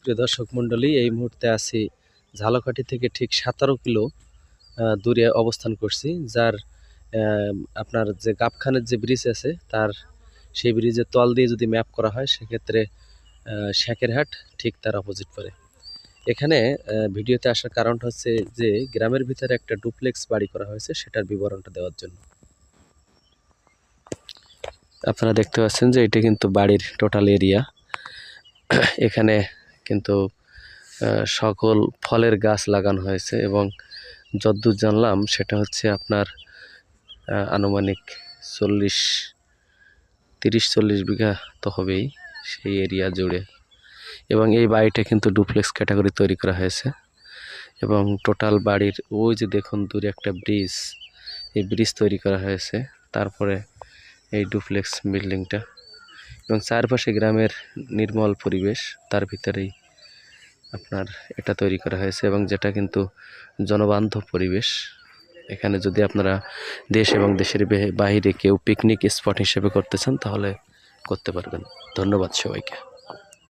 প্রিয় দর্শক মণ্ডলী, এই মুহূর্তে আছি ঝালকাঠি থেকে ঠিক 17 কিলো দূরে অবস্থান করছি, যার আপনার যে গাবখানের যে ব্রিজ আছে তার সেই ব্রিজের তল দিয়ে যদি ম্যাপ করা হয় সেক্ষেত্রে শেখেরহাট ঠিক তার অপোজিট পড়ে। এখানে ভিডিওতে আসার কারণটা হচ্ছে যে গ্রামের ভিতরে একটা ডুপ্লেক্স বাড়ি করা হয়েছে, সেটার বিবরণটা দেওয়ার জন্য। আপনারা দেখতে পাচ্ছেন যে এটা কিন্তু বাড়ির টোটাল এরিয়া। এখানে কিন্তু সকল ফলের গাছ লাগানো হয়েছে এবং যদ্দূর জানলাম সেটা হচ্ছে আপনার আনুমানিক 30-40 বিঘা তো হবেই সেই এরিয়া জুড়ে। এবং এই বাড়িটা কিন্তু ডুপ্লেক্স ক্যাটাগরি তৈরি করা হয়েছে এবং টোটাল বাড়ির ওই যে দেখুন দূরে একটা ব্রিজ, এই ব্রিজ তৈরি করা হয়েছে, তারপরে এই ডুপ্লেক্স বিল্ডিংটা এবং চারপাশে গ্রামের নির্মল পরিবেশ, তার ভিতরেই আপনার এটা তৈরি করা হয়েছে এবং যেটা কিন্তু জনবান্ধব পরিবেশ। এখানে যদি আপনারা দেশ এবং দেশের বাইরে কেউ পিকনিক স্পট হিসেবে করতে চান তাহলে করতে পারবেন। ধন্যবাদ সবাইকে।